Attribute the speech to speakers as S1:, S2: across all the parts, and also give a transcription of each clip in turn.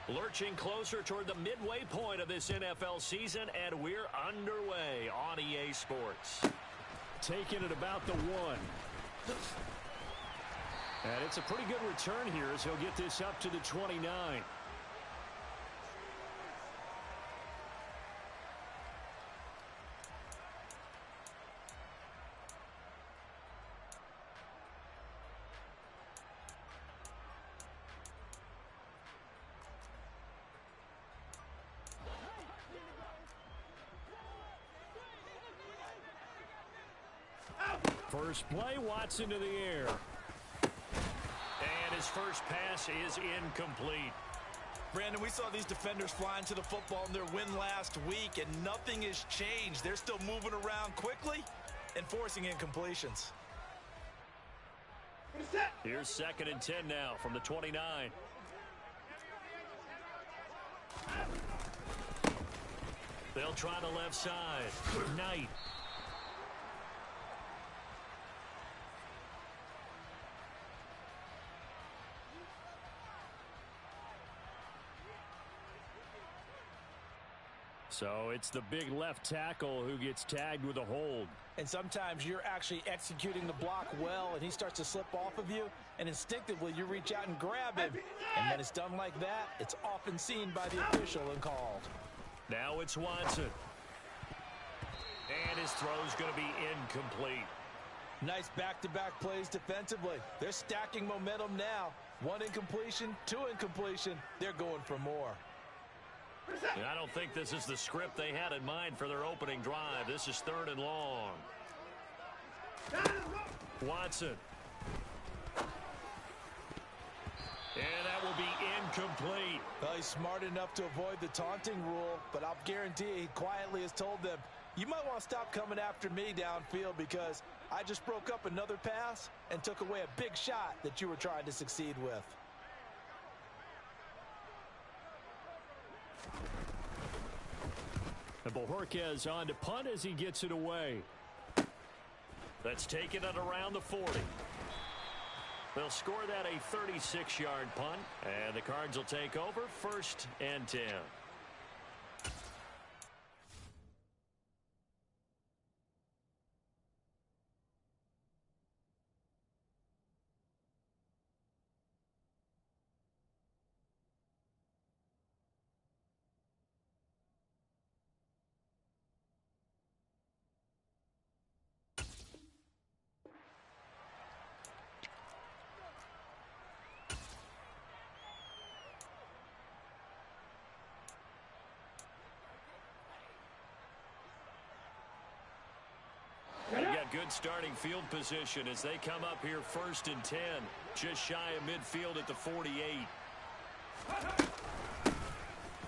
S1: Lurching closer toward the midway point of this NFL season, and we're underway on EA Sports.
S2: Taking it about the 1. And it's a pretty good return here as he'll get this up to the 29. First play, Watson to the air.
S1: And his first pass is incomplete.
S3: Brandon, we saw these defenders flying to the football in their win last week, and nothing has changed. They're still moving around quickly and forcing incompletions.
S1: Here's 2nd and 10 now from the 29. They'll try the left side. Knight. So it's the big left tackle who gets tagged with a hold.
S3: And sometimes you're actually executing the block well, and he starts to slip off of you, and instinctively you reach out and grab him. And when it's done like that, it's often seen by the official and called.
S1: Now it's Watson. And his throw's going to be incomplete.
S3: Nice back-to-back plays defensively. They're stacking momentum now. 1 incompletion, 2 incompletion. They're going for more.
S1: I don't think this is the script they had in mind for their opening drive. This is 3rd and long. Watson. And that will be incomplete.
S3: Well, he's smart enough to avoid the taunting rule, but I'll guarantee he quietly has told them, you might want to stop coming after me downfield because I just broke up another pass and took away a big shot that you were trying to succeed with.
S2: And Bojorquez on to punt as he gets it away.
S1: That's taking it around the 40. They'll score that a 36-yard punt, and the Cards will take over 1st and 10. They've got good starting field position as they come up here 1st and 10. Just shy of midfield at the 48.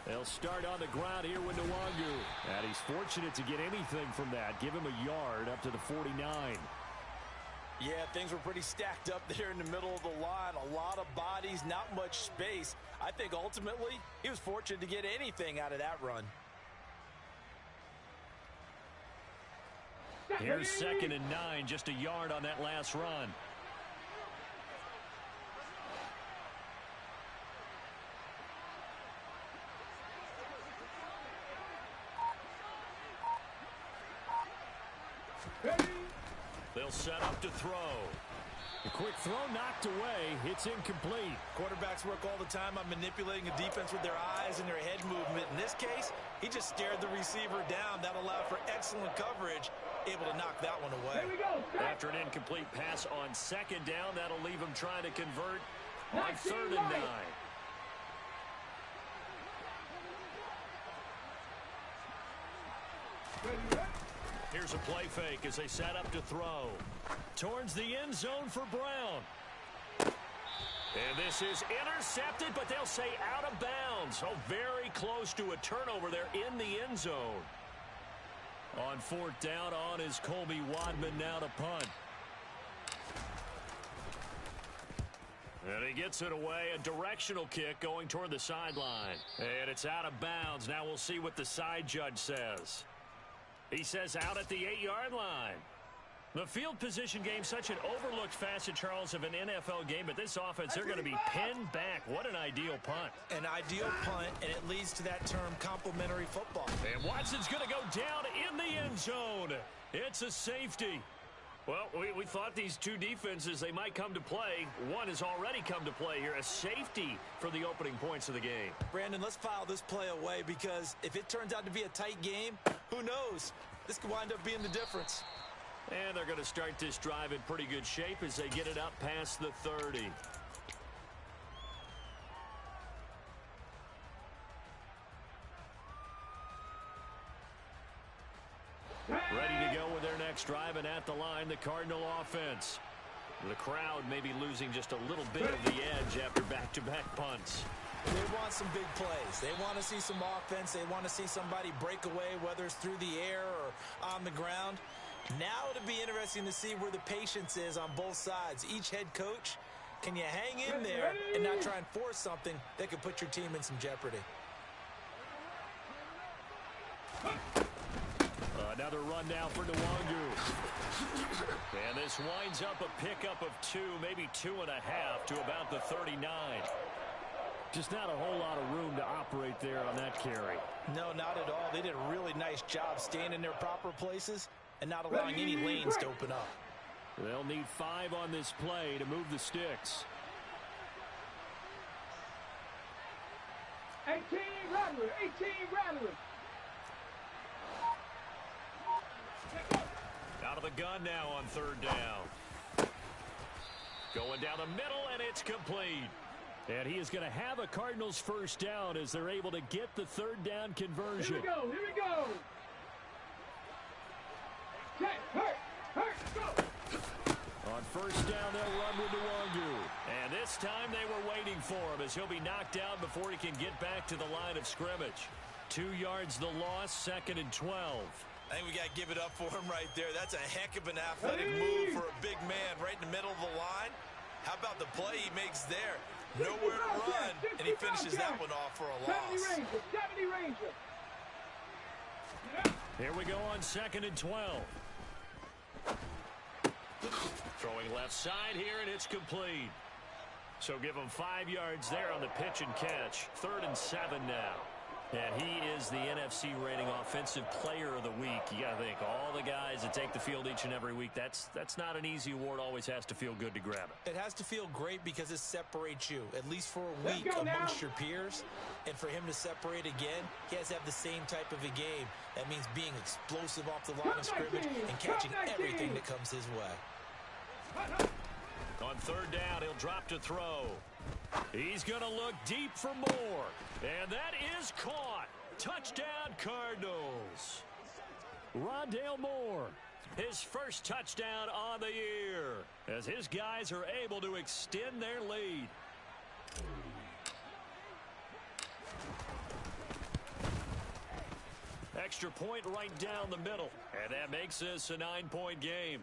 S2: They'll start on the ground here with Nwangu. And he's fortunate to get anything from that. Give him a yard up to the 49.
S3: Yeah, things were pretty stacked up there in the middle of the line. A lot of bodies, not much space. I think ultimately he was fortunate to get anything out of that run.
S1: Here's 2nd and 9, just a yard on that last run. They'll set up to throw.
S2: A quick throw knocked away. It's incomplete.
S3: Quarterbacks work all the time on manipulating a defense with their eyes and their head movement. In this case, he just stared the receiver down. That allowed for excellent coverage, able to knock that one away.
S1: After an incomplete pass on 2nd down, that'll leave him trying to convert on 3rd and 9. Here's a play fake as they set up to throw. Towards the end zone for Brown. And this is intercepted, but they'll say out of bounds. Oh, very close to a turnover there in the end zone. On 4th down, on is Colby Wadman now to punt. And he gets it away, a directional kick going toward the sideline. And it's out of bounds. Now we'll see what the side judge says. He says out at the 8-yard line. The field position game, such an overlooked facet, Charles, of an NFL game, but this offense, they're going to be pinned back. What an ideal punt.
S3: An ideal punt, and it leads to that term complementary football.
S1: And Watson's going to go down in the end zone. It's a safety. Well, we thought these two defenses, they might come to play. One has already come to play here, a safety for the opening points of the game.
S3: Brandon, let's file this play away because if it turns out to be a tight game, who knows? This could wind up being the difference.
S1: And they're going to start this drive in pretty good shape as they get it up past the 30. Ready to go with their next drive, and at the line, the Cardinal offense. The crowd may be losing just a little bit of the edge after back-to-back punts.
S3: They want some big plays. They want to see some offense. They want to see somebody break away, whether it's through the air or on the ground. Now it'll be interesting to see where the patience is on both sides. Each head coach, can you hang in there and not try and force something that could put your team in some jeopardy?
S1: Another run now for Nwangu. And this winds up a pickup of 2, maybe 2.5 to about the 39.
S2: Just not a whole lot of room to operate there on that carry.
S3: No, not at all. They did a really nice job staying in their proper places and not allowing any lanes to open up.
S2: They'll need 5 on this play to move the sticks.
S4: 18 Rattler, 18 Rattler.
S1: Out of the gun now on third down. Going down the middle, and it's complete.
S2: And he is going to have a Cardinals first down as they're able to get the third down conversion.
S4: Here we go, here we go. Hurt, go.
S2: On first down, they'll run with Nwangu.
S1: And this time they were waiting for him as he'll be knocked down before he can get back to the line of scrimmage. 2 yards the loss, 2nd and 12.
S3: I think we got to give it up for him right there. That's a heck of an athletic move for a big man right in the middle of the line. How about the play he makes there? Nowhere to run, and he finishes that one off for a loss.
S4: 70 Ranger.
S1: Here we go on 2nd and 12. Throwing left side here, and it's complete. So give him 5 yards there on the pitch and catch. 3rd and 7 now. And he is the NFC rating offensive player of the week. You got to think, all the guys that take the field each and every week, that's not an easy award. Always has to feel good to grab it.
S3: It has to feel great because it separates you, at least for a week, amongst your peers. And for him to separate again, he has to have the same type of a game. That means being explosive off the line of scrimmage and catching everything that comes his way.
S1: On third down, he'll drop to throw. He's going to look deep for more. And that is caught. Touchdown, Cardinals.
S2: Rondale Moore.
S1: His first touchdown on the year as his guys are able to extend their lead. Extra point right down the middle. And that makes this a 9-point game.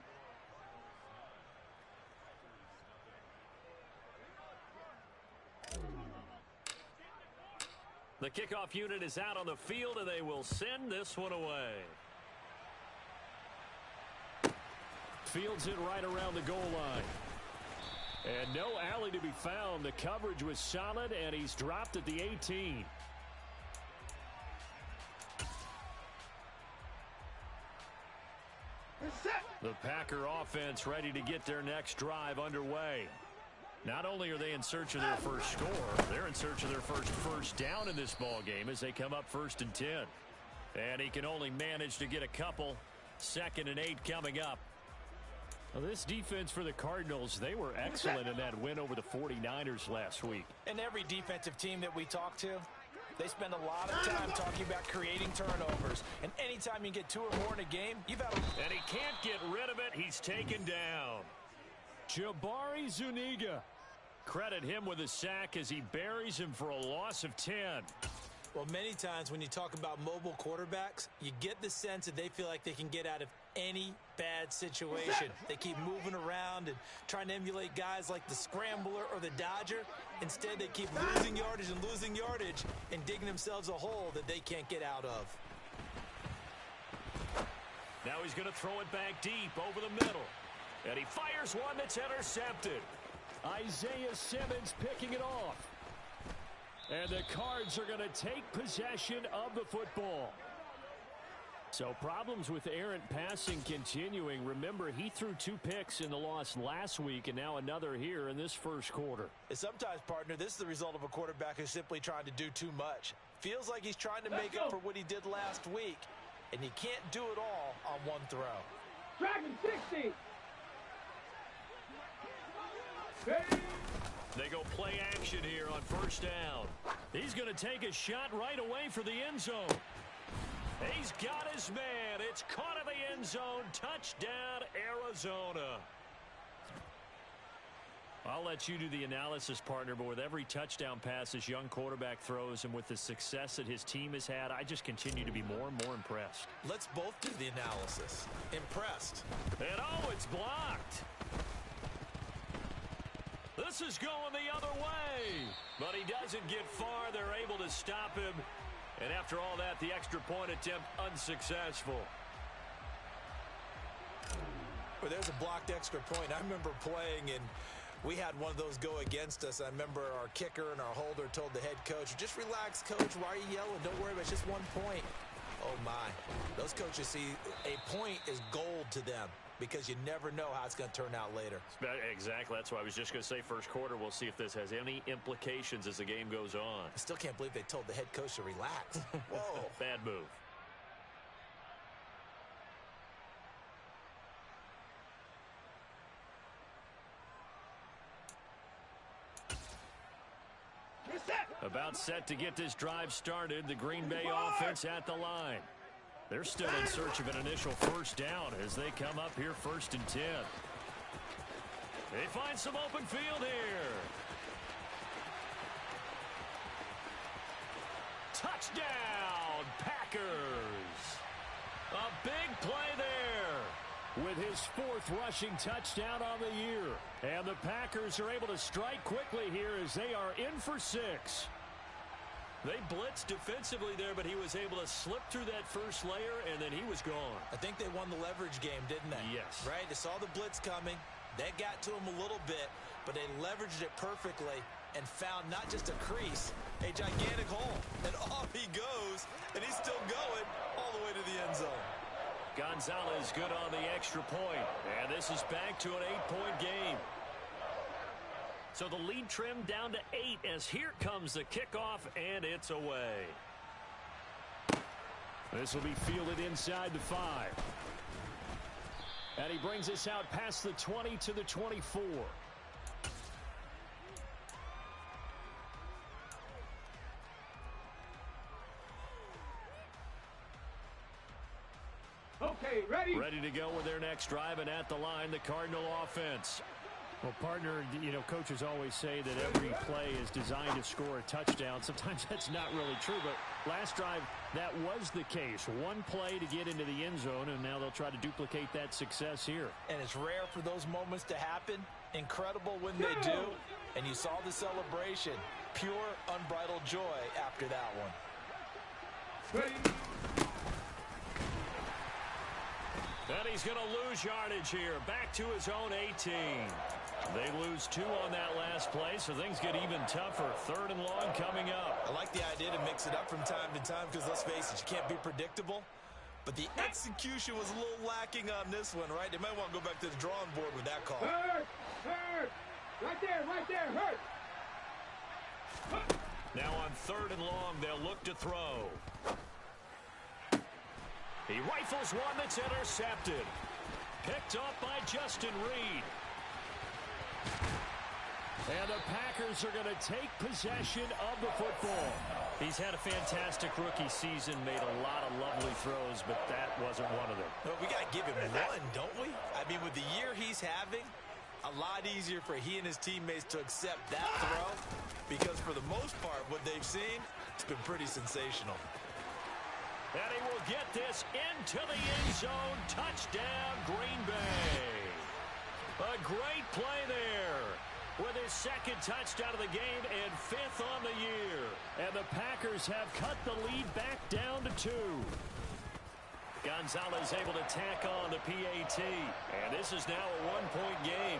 S1: The kickoff unit is out on the field, and they will send this one away.
S2: Fields it right around the goal line. And no alley to be found. The coverage was solid, and he's dropped at the 18.
S1: The Packer offense ready to get their next drive underway. Not only are they in search of their first score, they're in search of their first down in this ball game as they come up 1st and 10. And he can only manage to get a couple. 2nd and 8 coming up.
S2: Well, this defense for the Cardinals, they were excellent in that win over the 49ers last week.
S3: And every defensive team that we talk to, they spend a lot of time talking about creating turnovers. And anytime you get 2 or more in a game, you've had
S1: And he can't get rid of it. He's taken down.
S2: Jabari Zuniga.
S1: Credit him with a sack as he buries him for a loss of 10.
S3: Well, many times when you talk about mobile quarterbacks, you get the sense that they feel like they can get out of any bad situation. They keep moving around and trying to emulate guys like the Scrambler or the Dodger. Instead, they keep losing yardage and digging themselves a hole that they can't get out of.
S1: Now he's going to throw it back deep over the middle. And he fires one that's intercepted.
S2: Isaiah Simmons picking it off. And the Cards are going to take possession of the football. So problems with errant passing continuing. Remember, he threw 2 picks in the loss last week and now another here in this first quarter.
S3: And sometimes, partner, this is the result of a quarterback who's simply trying to do too much. Feels like he's trying to make up for what he did last week, and he can't do it all on one throw.
S4: Dragon 60.
S1: They go play action here on first down.
S2: He's going to take a shot right away for the end zone.
S1: He's got his man. It's caught in the end zone. Touchdown, Arizona.
S2: I'll let you do the analysis, partner, but with every touchdown pass this young quarterback throws and with the success that his team has had, I just continue to be more and more impressed.
S3: Let's both do the analysis. Impressed.
S1: And oh, it's blocked. This is going the other way. But he doesn't get far. They're able to stop him. And after all that, the extra point attempt unsuccessful.
S3: Well, there's a blocked extra point. I remember playing, and we had one of those go against us. I remember our kicker and our holder told the head coach, just relax, coach. Why are you yelling? Don't worry about it. It's just 1 point. Oh, my. Those coaches see a point is gold to them because you never know how it's going to turn out later.
S1: Exactly. That's why I was just going to say first quarter. We'll see if this has any implications as the game goes on.
S3: I still can't believe they told the head coach to relax. Whoa.
S1: Bad move. About set to get this drive started. The Green Bay offense at the line. They're still in search of an initial first down as they come up here 1st and 10. They find some open field here. Touchdown, Packers. A big play there.
S2: With his 4th rushing touchdown on the year. And the Packers are able to strike quickly here as they are in for 6.
S1: They blitzed defensively there, but he was able to slip through that first layer, and then he was gone.
S3: I think they won the leverage game, didn't they?
S1: Yes.
S3: Right? They saw the blitz coming. That got to him a little bit, but they leveraged it perfectly and found not just a crease, a gigantic hole. And off he goes, and he's still going all the way to the end zone.
S1: Gonzalez good on the extra point, and this is back to an 8-point game. So the lead trimmed down to 8 as here comes the kickoff, and it's away.
S2: This will be fielded inside the 5. And he brings us out past the 20 to the 24.
S4: Okay, ready?
S1: Ready to go with their next drive, and at the line, the Cardinal offense.
S2: Well, partner, you know, coaches always say that every play is designed to score a touchdown. Sometimes that's not really true, but last drive, that was the case. 1 play to get into the end zone, and now they'll try to duplicate that success here.
S3: And it's rare for those moments to happen. Incredible when they do. And you saw the celebration. Pure, unbridled joy after that one.
S4: Ready?
S1: And he's going to lose yardage here. Back to his own 18. They lose 2 on that last play, so things get even tougher. 3rd and long coming up.
S3: I like the idea to mix it up from time to time because, let's face it, you can't be predictable. But the execution was a little lacking on this one, right? They might want to go back to the drawing board with that call.
S4: Hurt! Hurt! Right there, hurt!
S1: Now on 3rd and long, they'll look to throw. He rifles one that's intercepted. Picked off by Justin Reed.
S2: And the Packers are going to take possession of the football.
S1: He's had a fantastic rookie season, made a lot of lovely throws, but that wasn't one of them.
S3: Well, we got to give him one, don't we? I mean, with the year he's having, a lot easier for he and his teammates to accept that throw because for the most part, what they've seen, it's been pretty sensational.
S1: And he will get this into the end zone. Touchdown, Green Bay. A great play there with his 2nd touchdown of the game and 5th on the year.
S2: And the Packers have cut the lead back down to 2.
S1: Gonzalez able to tack on the PAT. And this is now a one-point game.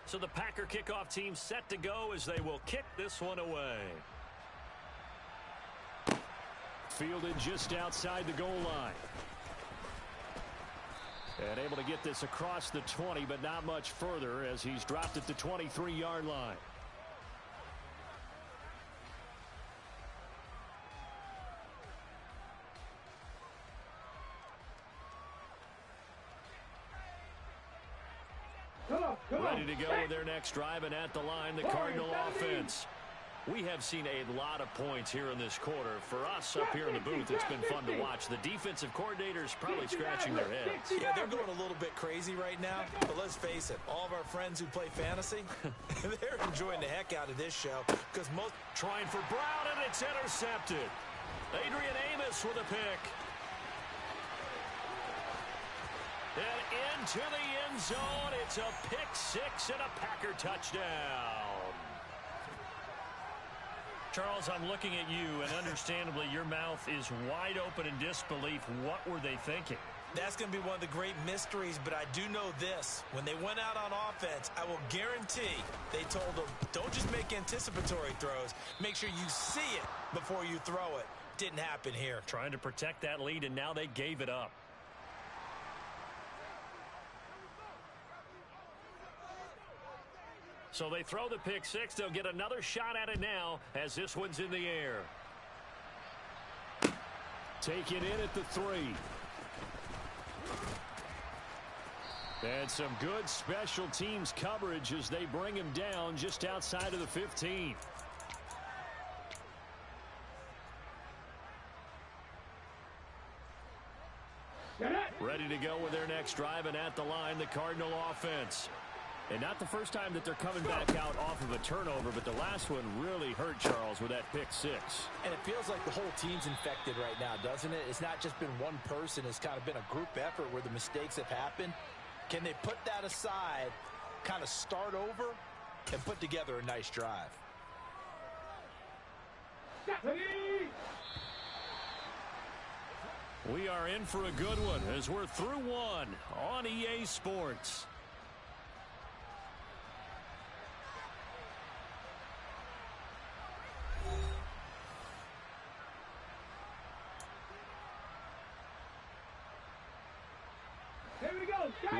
S1: So the Packer kickoff team set to go as they will kick this one away.
S2: Fielded just outside the goal line. And able to get this across the 20, but not much further as he's dropped at the 23-yard line.
S1: Ready to go with their next drive, and at the line, the Cardinal offense. We have seen a lot of points here in this quarter. For us up here in the booth, it's been fun to watch. The defensive coordinators probably scratching their heads.
S3: Yeah, they're going a little bit crazy right now, but let's face it, all of our friends who play fantasy, they're enjoying the heck out of this show because most
S1: trying for Brown, and it's intercepted. Adrian Amos with a pick. And into the end zone, it's a pick six and a Packer touchdown. Charles, I'm looking at you, and understandably, your mouth is wide open in disbelief. What were they thinking?
S3: That's going to be one of the great mysteries, but I do know this. When they went out on offense, I will guarantee they told them, don't just make anticipatory throws. Make sure you see it before you throw it. Didn't happen here.
S1: Trying to protect that lead, and now they gave it up. So they throw the pick six. They'll get another shot at it now as this one's in the air.
S2: Take it in at the 3. And some good special teams coverage as they bring him down just outside of the 15. Ready to go with their next drive, and at the line, the Cardinal offense. And not the first time that they're coming back out off of a turnover, but the last one really hurt Charles with that pick six.
S3: And it feels like the whole team's infected right now, doesn't it? It's not just been one person. It's kind of been a group effort where the mistakes have happened. Can they put that aside, kind of start over, and put together a nice drive?
S1: We are in for a good one as we're through one on EA Sports.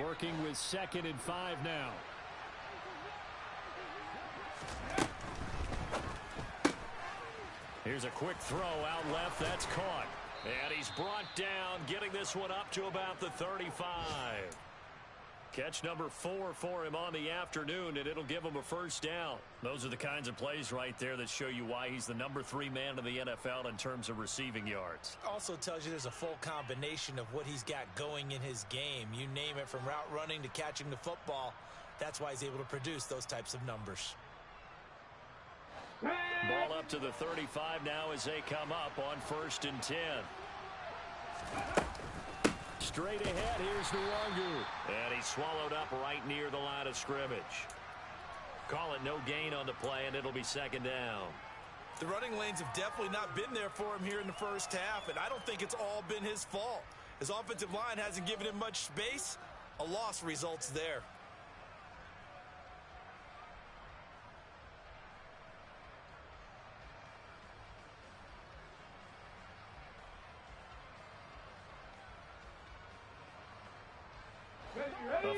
S2: Working with 2nd and 5 now.
S1: Here's a quick throw out left. That's caught. And he's brought down, getting this one up to about the 35. Catch number 4 for him on the afternoon, and it'll give him a first down. Those are the kinds of plays right there that show you why he's the number 3 man in the NFL in terms of receiving yards.
S3: Also tells you there's a full combination of what he's got going in his game. You name it, from route running to catching the football. That's why he's able to produce those types of numbers.
S1: Ball up to the 35 now as they come up on 1st and 10.
S2: Straight ahead, here's Nwangu.
S1: And he's swallowed up right near the line of scrimmage. Call it no gain on the play, and it'll be 2nd down.
S3: The running lanes have definitely not been there for him here in the first half, and I don't think it's all been his fault. His offensive line hasn't given him much space. A loss results there.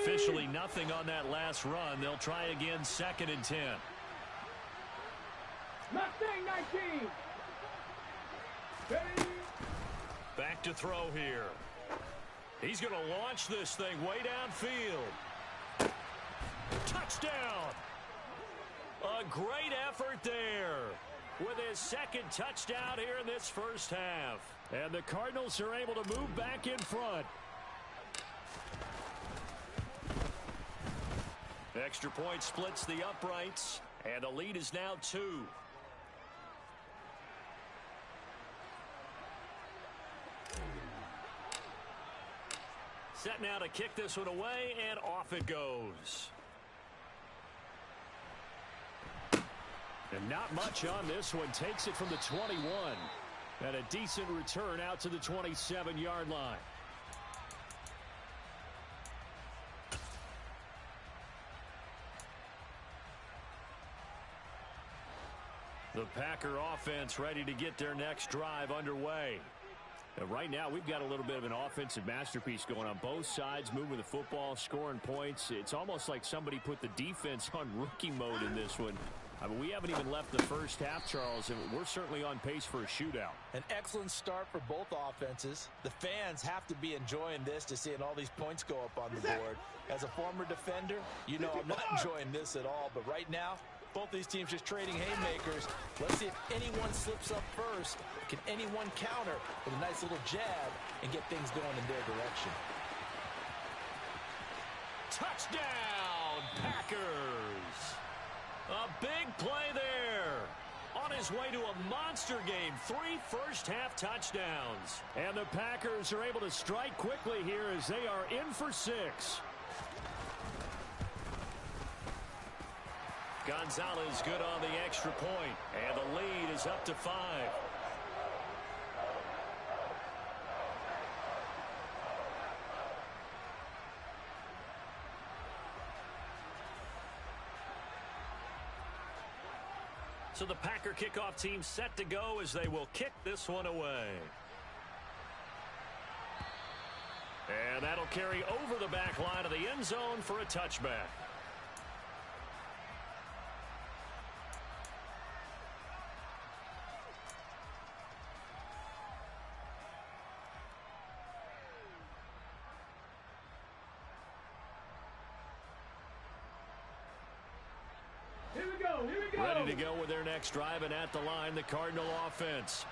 S1: Officially nothing on that last run. They'll try again 2nd and 10.
S4: Mustang 19.
S1: Back to throw here. He's going to launch this thing way downfield. Touchdown. A great effort there with his second touchdown here in this first half.
S2: And the Cardinals are able to move back in front.
S1: Extra point splits the uprights, and the lead is now 2. Set now to kick this one away, and off it goes.
S2: And not much on this one. Takes it from the 21. And a decent return out to the 27-yard line.
S1: The Packer offense ready to get their next drive underway.
S2: And right now, we've got a little bit of an offensive masterpiece going on both sides, moving the football, scoring points. It's almost like somebody put the defense on rookie mode in this one. I mean, we haven't even left the first half, Charles, and we're certainly on pace for a shootout.
S3: An excellent start for both offenses. The fans have to be enjoying this to seeing all these points go up on the board. As a former defender, you know I'm not enjoying this at all, but right now, both these teams just trading haymakers. Let's see if anyone slips up first. Can anyone counter with a nice little jab and get things going in their direction?
S1: Touchdown, Packers! A big play there. On his way to a monster game. 3 first-half touchdowns.
S2: And the Packers are able to strike quickly here as they are in for 6.
S1: Gonzalez good on the extra point, and the lead is up to 5. So the Packer kickoff team set to go as they will kick this one away. And that'll carry over the back line of the end zone for a touchback. Ready to go with their next drive, and at the line, the Cardinal offense.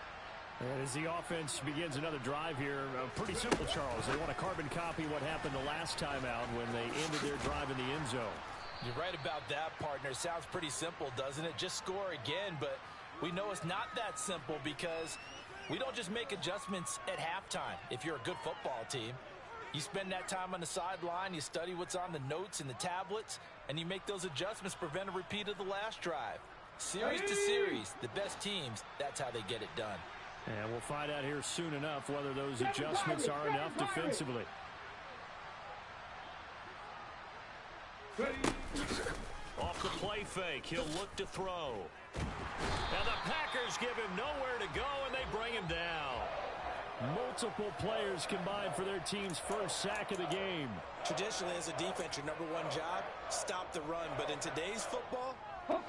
S2: And as the offense begins another drive here, pretty simple, Charles. They want to carbon copy what happened the last time out when they ended their drive in the end zone.
S3: You're right about that, partner. Sounds pretty simple, doesn't it? Just score again, but we know it's not that simple because we don't just make adjustments at halftime if you're a good football team. You spend that time on the sideline, you study what's on the notes and the tablets, and you make those adjustments, prevent a repeat of the last drive. Series to series, the best teams, that's how they get it done.
S2: And we'll find out here soon enough whether those adjustments are enough defensively.
S1: Off the play fake, he'll look to throw. And the Packers give him nowhere to go, and they bring him down.
S2: Multiple players combined for their team's first sack of the game.
S3: Traditionally, as a defense, your number one job, stop the run. But in today's football,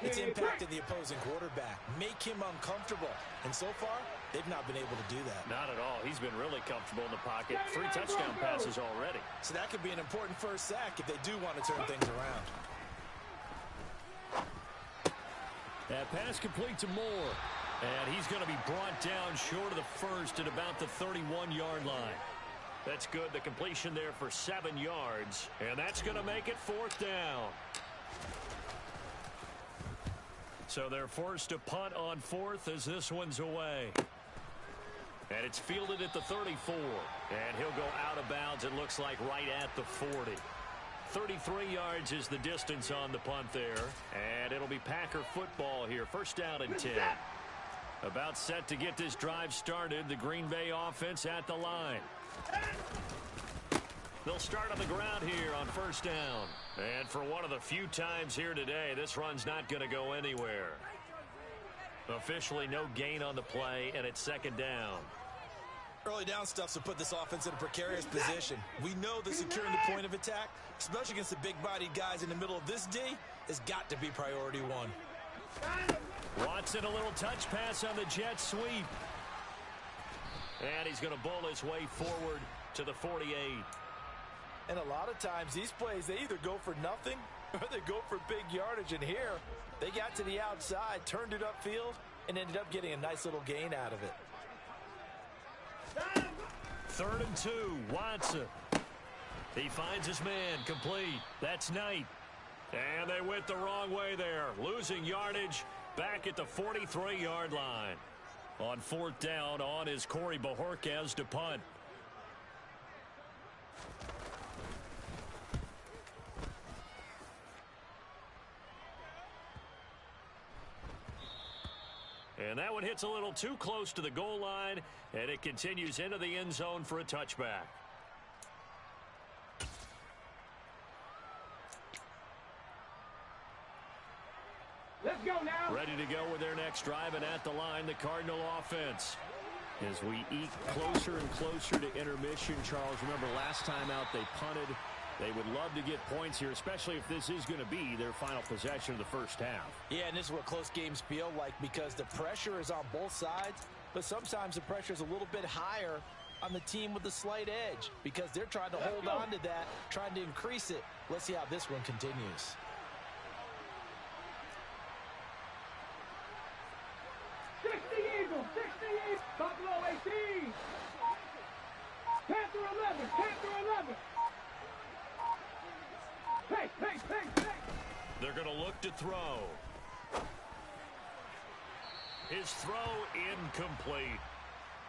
S3: it's impacting the opposing quarterback. Make him uncomfortable. And so far, they've not been able to do that.
S1: Not at all. He's been really comfortable in the pocket. 3 touchdown passes already.
S3: So that could be an important first sack if they do want to turn things around.
S2: That pass complete to Moore.
S1: And he's going to be brought down short of the first at about the 31-yard line. That's good. The completion there for 7 yards. And that's going to make it 4th down. So they're forced to punt on 4th as this one's away. And it's fielded at the 34. And he'll go out of bounds, it looks like, right at the 40. 33 yards is the distance on the punt there. And it'll be Packer football here. First down and 10. About set to get this drive started. The Green Bay offense at the line. They'll start on the ground here on first down. And for one of the few times here today, this run's not going to go anywhere. Officially no gain on the play, and it's 2nd down.
S3: Early down stuff's to put this offense in a precarious position. We know that securing the point of attack, especially against the big-bodied guys in the middle of this D, has got to be priority 1.
S1: Watson, a little touch pass on the jet sweep. And he's going to bowl his way forward to the 48.
S3: And a lot of times, these plays, they either go for nothing or they go for big yardage. And here, they got to the outside, turned it upfield, and ended up getting a nice little gain out of it.
S1: 3rd and 2, Watson. He finds his man, complete. That's Knight. And they went the wrong way there, losing yardage back at the 43-yard line. On 4th down, on is Corey Bajorquez to punt. And that one hits a little too close to the goal line, and it continues into the end zone for a touchback.
S4: Let's go now.
S1: Ready to go with their next drive, and at the line, the Cardinal offense.
S2: As we eke closer and closer to intermission, Charles, remember last time out they punted. They would love to get points here, especially if this is going to be their final possession of the first half.
S3: Yeah, and this is what close games feel like because the pressure is on both sides, but sometimes the pressure is a little bit higher on the team with the slight edge because they're trying to hold on to that, trying to increase it. Let's see how this one continues.
S4: Buffalo 18. Panther 11. Panther 11. Hey.
S1: They're going to look to throw. His throw incomplete.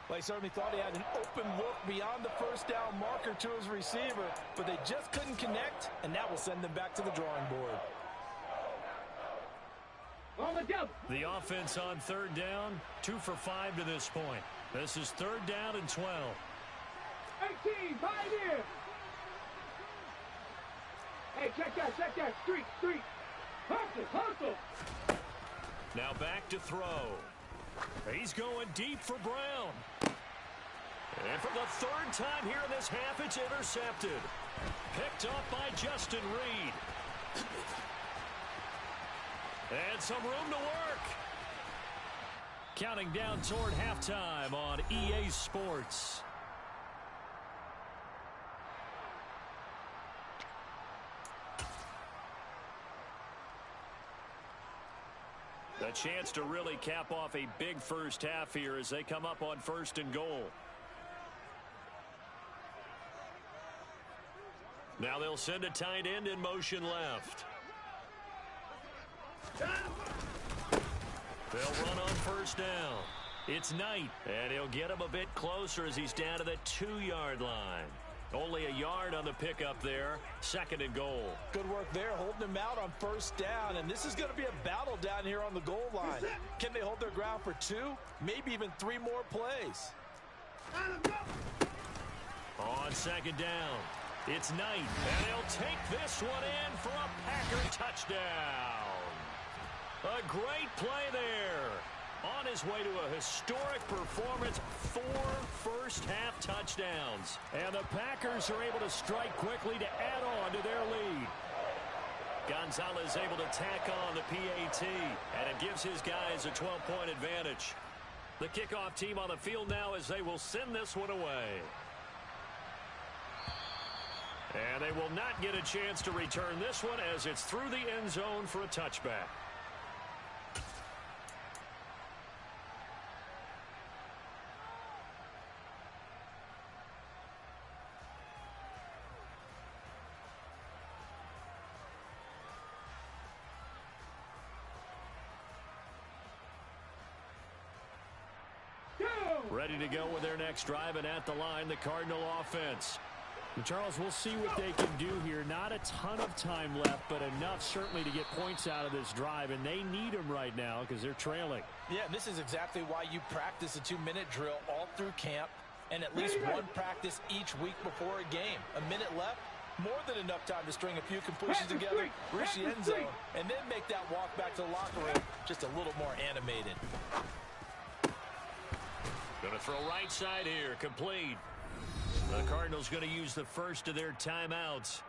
S3: Well, he certainly thought he had an open look beyond the first down marker to his receiver, but they just couldn't connect, and that will send them back to the drawing board.
S4: On the double.
S1: The offense on 3rd down, 2 for 5 to this point. This is 3rd down and 12.
S4: 18, buy it in. Hey, check that. Street. Hustle.
S1: Now back to throw. He's going deep for Brown. And for the 3rd time here in this half, it's intercepted. Picked up by Justin Reed. And some room to work. Counting down toward halftime on EA Sports. A chance to really cap off a big first half here as they come up on 1st and goal. Now they'll send a tight end in motion left. They'll run on 1st down. It's Knight, and he'll get him a bit closer as he's down to the 2-yard line. Only a yard on the pickup there. 2nd and goal.
S3: Good work there, holding him out on 1st down, and this is going to be a battle down here on the goal line. Can they hold their ground for 2, maybe even 3 more plays?
S1: On 2nd down, it's Knight, and he'll take this one in for a Packer touchdown. A great play there. On his way to a historic performance, 4 first-half touchdowns. And the Packers are able to strike quickly to add on to their lead. Gonzalez able to tack on the PAT, and it gives his guys a 12-point advantage. The kickoff team on the field now as they will send this one away. And they will not get a chance to return this one as it's through the end zone for a touchback. Ready to go with their next drive, and at the line, the Cardinal offense.
S2: And Charles, we'll see what they can do here. Not a ton of time left, but enough certainly to get points out of this drive, and they need them right now because they're trailing.
S3: Yeah, this is exactly why you practice a 2-minute drill all through camp and at least one practice each week before a game. A minute left, more than enough time to string a few completions together, reach the end zone, and then make that walk back to the locker room just a little more animated.
S1: Going to throw right side here, complete. The Cardinals going to use the first of their timeouts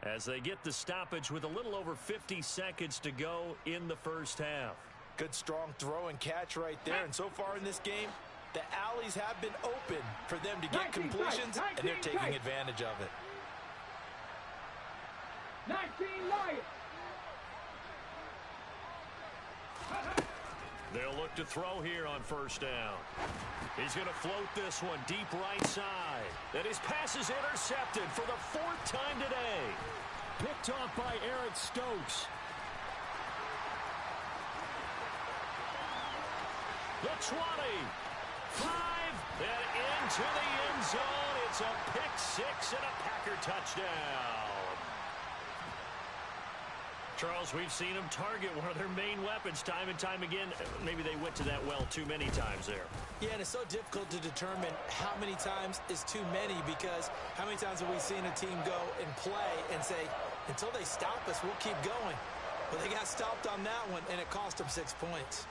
S1: as they get the stoppage with a little over 50 seconds to go in the first half.
S3: Good strong throw and catch right there, and so far in this game, the alleys have been open for them to get completions, and they're taking advantage of it.
S4: 19 Lions.
S1: They'll look to throw here on first down. He's going to float this one deep right side. And his pass is intercepted for the 4th time today.
S2: Picked off by Eric Stokes.
S1: The 20. 5. And into the end zone. It's a pick 6 and a Packer touchdown. Charles, we've seen them target one of their main weapons time and time again. Maybe they went to that well too many times there.
S3: Yeah, and it's so difficult to determine how many times is too many, because how many times have we seen a team go and play and say, until they stop us, we'll keep going. But they got stopped on that one, and it cost them 6 points.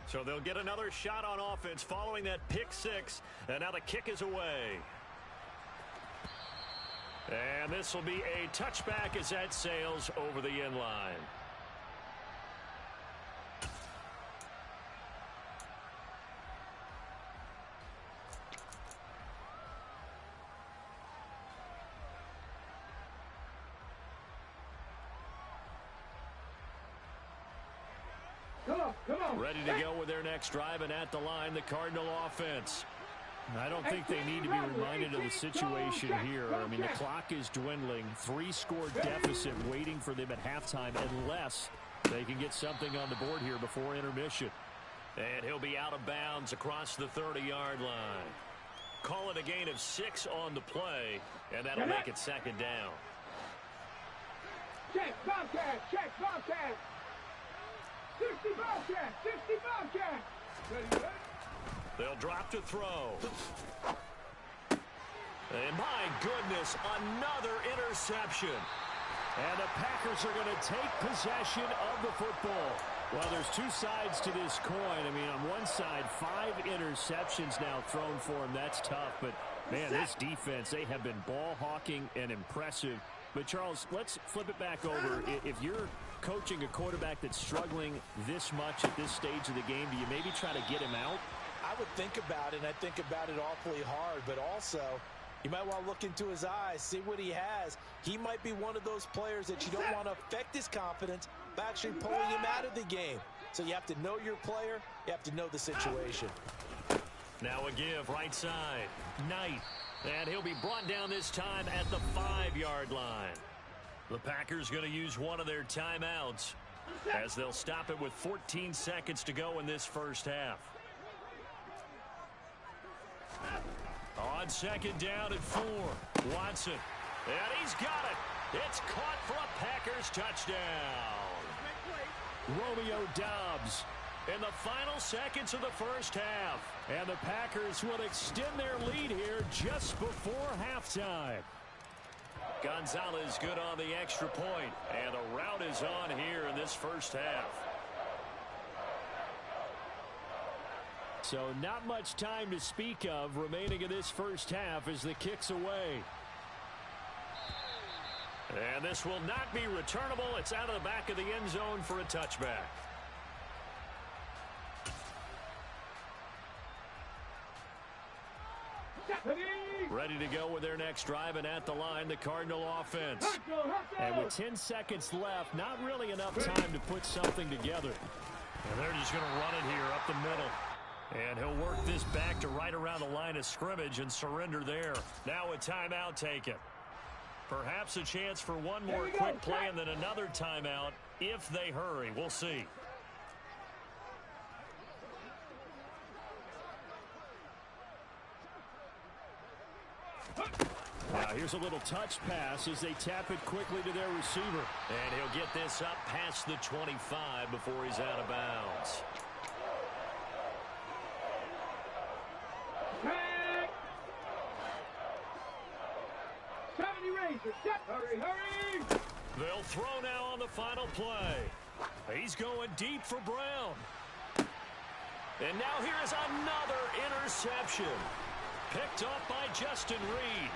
S1: So they'll get another shot on offense following that pick 6. And now the kick is away. And this will be a touchback as that sails over the end line.
S4: Come on.
S2: Ready to go with their next drive, and at the line, the Cardinal offense. I don't think they need to be reminded of the situation here. I mean, the clock is dwindling. 3-score deficit waiting for them at halftime, unless they can get something on the board here before intermission.
S1: And he'll be out of bounds across the 30-yard line. Call it a gain of 6 on the play, and that'll make it 2nd down.
S4: Check, Bobcat, check, Bobcat. 60 Bobcat, 60 Bobcat. Ready?
S1: They'll drop to throw. And my goodness, another interception.
S2: And the Packers are going to take possession of the football. Well, there's 2 sides to this coin. I mean, on one side, 5 interceptions now thrown for him. That's tough. But, man, this defense, they have been ball hawking and impressive. But, Charles, let's flip it back over. If you're coaching a quarterback that's struggling this much at this stage of the game, do you maybe try to get him out?
S3: I would think about it, and I think about it awfully hard. But also, you might want to look into his eyes, see what he has. He might be one of those players that you don't want to affect his confidence by actually pulling him out of the game. So you have to know your player. You have to know the situation.
S1: Now a give right side. Knight. And he'll be brought down this time at the 5-yard line. The Packers going to use one of their timeouts as they'll stop it with 14 seconds to go in this first half. On 2nd down at 4. Watson. And he's got it. It's caught for a Packers touchdown.
S2: Romeo Doubs in the final seconds of the first half. And the Packers will extend their lead here just before halftime.
S1: Gonzalez good on the extra point. And the rout is on here in this first half.
S2: So not much time to speak of remaining in this first half as the kick's away.
S1: And this will not be returnable. It's out of the back of the end zone for a touchback. Ready to go with their next drive, and at the line, the Cardinal offense.
S2: And with 10 seconds left, not really enough time to put something together.
S1: And they're just going to run it here up the middle. And he'll work this back to right around the line of scrimmage and surrender there. Now a timeout taken. Perhaps a chance for one more quick play and then another timeout if they hurry. We'll see.
S2: Now here's a little touch pass as they tap it quickly to their receiver.
S1: And he'll get this up past the 25 before he's out of bounds.
S4: Hurry, hurry!
S1: They'll throw now on the final play. He's going deep for Brown. And now here is another interception. Picked up by Justin Reed.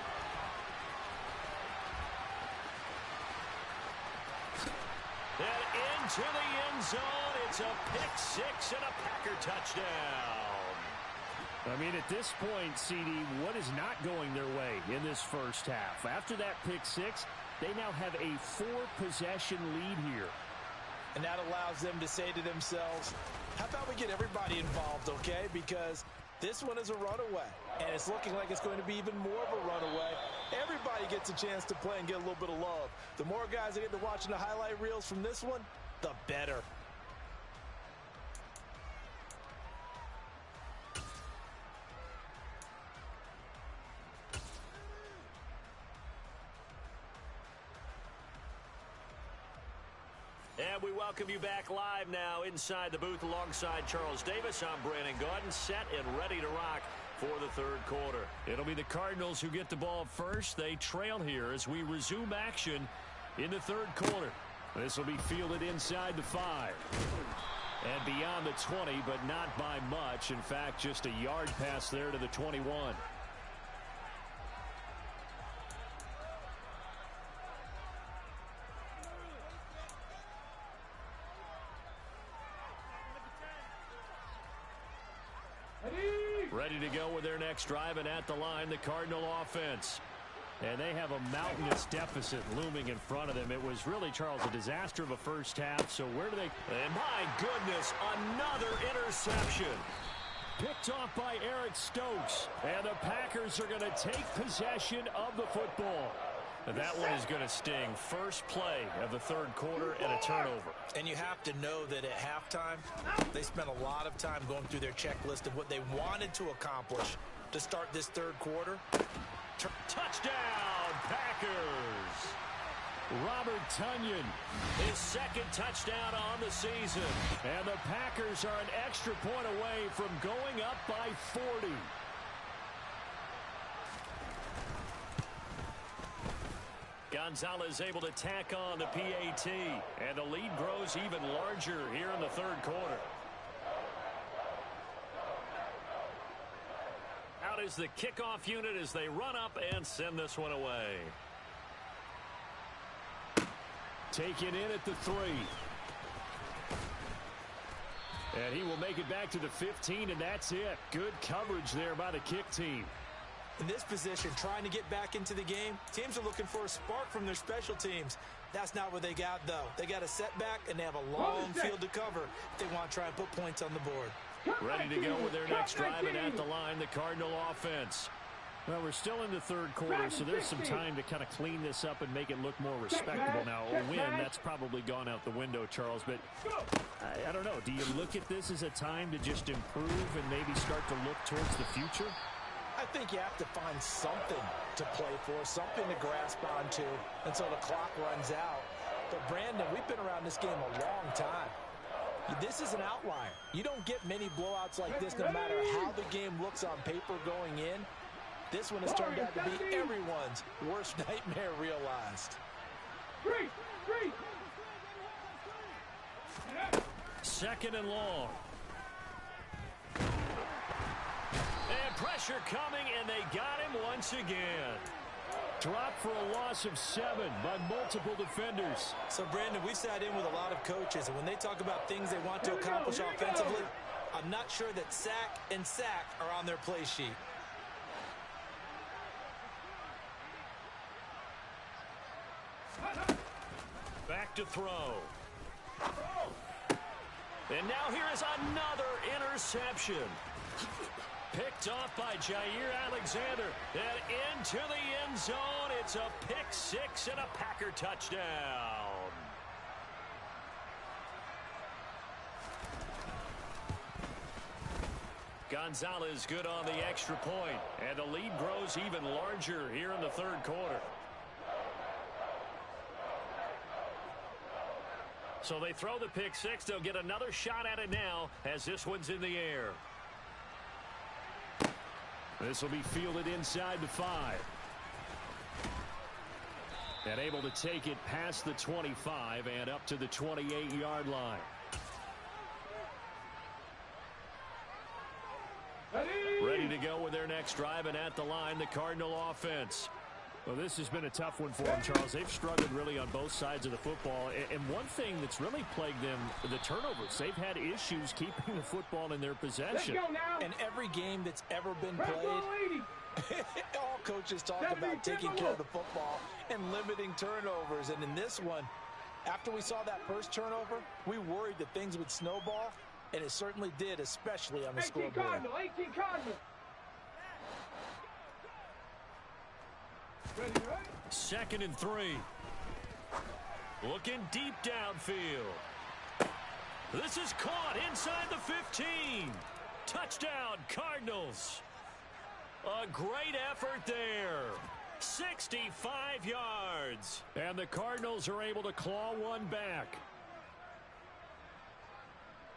S1: And into the end zone. It's a pick 6 and a Packer touchdown.
S2: I mean, at this point, CD, what is not going their way in this first half? After that pick six, they now have a 4-possession lead here.
S3: And that allows them to say to themselves, how about we get everybody involved, okay? Because this one is a runaway, and it's looking like it's going to be even more of a runaway. Everybody gets a chance to play and get a little bit of love. The more guys that get to watching the highlight reels from this one, the better.
S1: And we welcome you back live now inside the booth alongside Charles Davis. I'm Brandon Gaudin, set and ready to rock for the third quarter.
S2: It'll be the Cardinals who get the ball first. They trail here as we resume action in the third quarter. This will be fielded inside the 5. And beyond the 20, but not by much. In fact, just a yard pass there to the 21. Ready to go with their next drive, and at the line, the Cardinal offense. And they have a mountainous deficit looming in front of them. It was really, Charles, a disaster of a first half. So where do they...
S1: And my goodness, another interception.
S2: Picked off by Eric Stokes. And the Packers are going to take possession of the football. And that one is going to sting. First play of the third quarter and a turnover.
S3: And you have to know that at halftime, they spent a lot of time going through their checklist of what they wanted to accomplish to start this third quarter.
S2: Touchdown, Packers! Robert Tonyan,
S1: his second touchdown on the season.
S2: And the Packers are an extra point away from going up by 40.
S1: Gonzalez able to tack on the PAT, and the lead grows even larger here in the third quarter. Out is the kickoff unit as they run up and send this one away.
S2: Taken in at the 3. And he will make it back to the 15, and that's it. Good coverage there by the kick team.
S3: In this position, trying to get back into the game, teams are looking for a spark from their special teams. That's not what they got, though. They got a setback, and they have a long field to cover if they want to try and put points on the board.
S1: Ready to go with their next drive, and at the line, the Cardinal offense.
S2: Well, we're still in the third quarter, so there's some time to kind of clean this up and make it look more respectable. Now, a win, that's probably gone out the window, Charles, but I don't know. Do you look at this as a time to just improve and maybe start to look towards the future?
S3: I think you have to find something to play for, something to grasp onto until the clock runs out. But, Brandon, we've been around this game a long time. This is an outlier. You don't get many blowouts like this no matter how the game looks on paper going in. This one has turned out to be everyone's worst nightmare realized.
S2: Second and long.
S1: And pressure coming, and they got him once again.
S2: Dropped for a loss of 7 by multiple defenders.
S3: So, Brandon, we've sat in with a lot of coaches, and when they talk about things they want to accomplish offensively, I'm not sure that sack and sack are on their play sheet.
S1: Back to throw. And now here is another interception. Picked off by Jair Alexander. And into the end zone. It's a pick 6 and a Packer touchdown. Gonzalez good on the extra point. And the lead grows even larger here in the third quarter. So they throw the pick 6. They'll get another shot at it now as this one's in the air.
S2: This will be fielded inside the 5. And able to take it past the 25 and up to the 28-yard line. Ready to go with their next drive, and at the line, the Cardinal offense. Well, this has been a tough one for them, Charles. They've struggled really on both sides of the football. And one thing that's really plagued them, the turnovers. They've had issues keeping the football in their possession.
S4: Let's go now.
S3: And every game that's ever been played, all coaches talk about taking care of the football and limiting turnovers. And in this one, after we saw that first turnover, we worried that things would snowball, and it certainly did, especially on the
S4: 18
S3: scoreboard.
S4: Cardinal, 18 Cardinal. Ready, ready?
S1: 2nd and 3. Looking deep downfield. This is caught inside the 15. Touchdown, Cardinals. A great effort there. 65 yards.
S2: And the Cardinals are able to claw one back.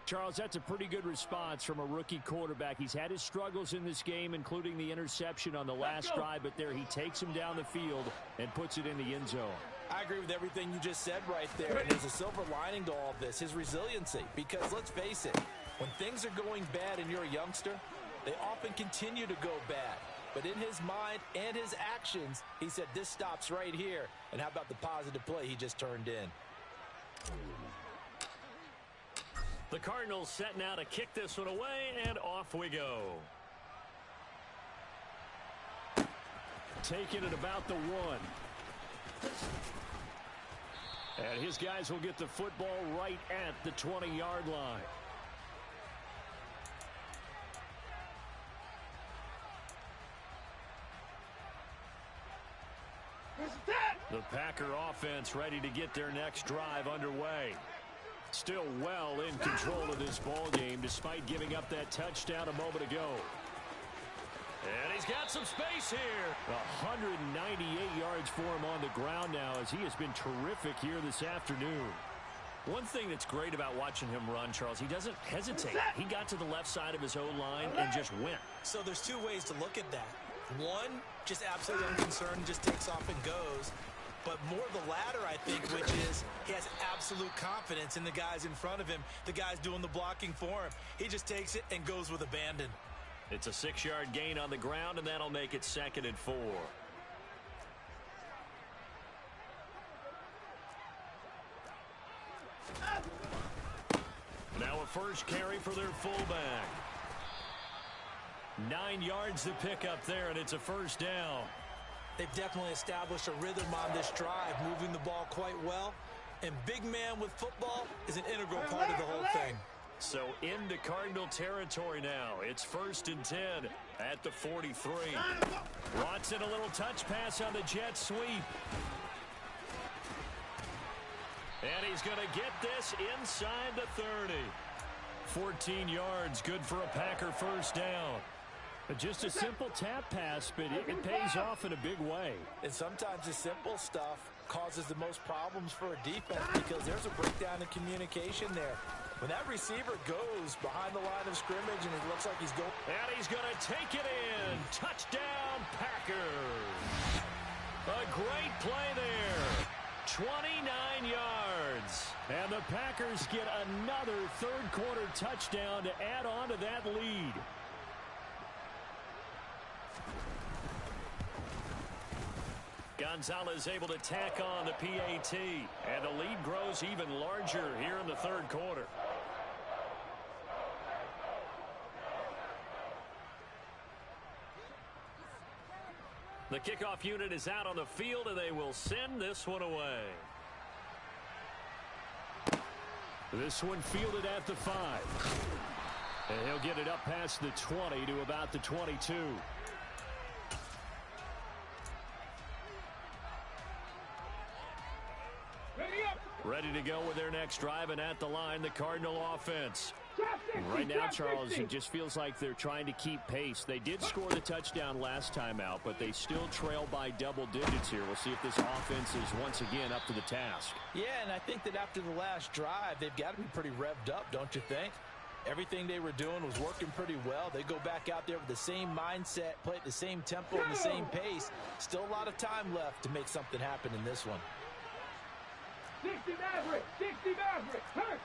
S2: Charles, that's a pretty good response from a rookie quarterback. He's had his struggles in this game, including the interception on the last drive, but there he takes him down the field and puts it in the end zone.
S3: I agree with everything you just said right there. And there's a silver lining to all of this, his resiliency. Because let's face it, when things are going bad and you're a youngster, they often continue to go bad. But in his mind and his actions, he said, this stops right here. And how about the positive play he just turned in?
S1: The Cardinals set now to kick this one away, and off we go.
S2: Taking it about the 1. And his guys will get the football right at the 20-yard line. The Packer offense ready to get their next drive underway. Still well in control of this ball game despite giving up that touchdown a moment ago.
S1: And he's got some space here.
S2: 198 yards for him on the ground now as he has been terrific here this afternoon.
S1: One thing that's great about watching him run, Charles, he doesn't hesitate. He got to the left side of his O-line and just went.
S3: So there's two ways to look at that. One, just absolutely unconcerned, just takes off and goes. But more the latter, I think, which is he has absolute confidence in the guys in front of him, the guys doing the blocking for him. He just takes it and goes with abandon.
S1: It's a 6-yard gain on the ground, and that'll make it 2nd and 4. Now a first carry for their fullback. 9 yards to pick up there, and it's a first down.
S3: They've definitely established a rhythm on this drive, moving the ball quite well. And big man with football is an integral part of the whole thing.
S1: So into Cardinal territory now. It's 1st and 10 at the 43. Watson, a little touch pass on the jet sweep. And he's going to get this inside the 30. 14 yards, good for a Packer first down.
S2: Just a simple tap pass, but it pays off in a big way.
S3: And sometimes the simple stuff causes the most problems for a defense because there's a breakdown in communication there. When that receiver goes behind the line of scrimmage and it looks like he's going...
S1: And he's going to take it in. Touchdown, Packers. A great play there. 29 yards.
S2: And the Packers get another third-quarter touchdown to add on to that lead.
S1: Gonzalez able to tack on the PAT, and the lead grows even larger here in the third quarter. The kickoff unit is out on the field, and they will send this one away.
S2: This one fielded at the 5. And he'll get it up past the 20 to about the 22. Ready to go with their next drive, and at the line, the Cardinal offense. Right now, Charles, it just feels like they're trying to keep pace. They did score the touchdown last time out, but they still trail by double digits here. We'll see if this offense is once again up to the task.
S3: Yeah, and I think that after the last drive, they've got to be pretty revved up, don't you think? Everything they were doing was working pretty well. They go back out there with the same mindset, play at the same tempo and the same pace. Still a lot of time left to make something happen in this one.
S4: 60 Maverick! 60 Maverick! Hurt!